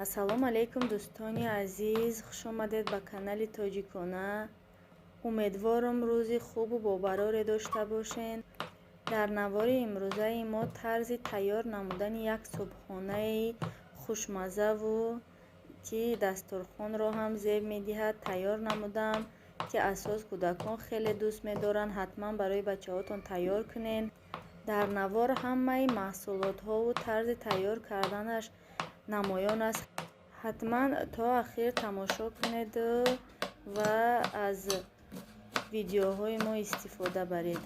ассалому алайкум дӯстони азиз, хуш омадед ба канали тоҷикона. умедворам рӯзи хубу бобароре дошта бошед. дар навори имрӯзаи мо тарзи тайёр намудани як субҳонаи хушмаззаву ки дастурхонро ҳам зеб медиҳад тайёр намудам, ки асос кӯдакон хеле дӯст медоранд. ҳатман барои бачаҳотон тайёр кунед. дар навор ҳамаи маҳсулотҳову тарзи тайёр карданаш намоён аст. ҳатман то ахир тамошо кунед ва аз видеоҳои мо истифода баред.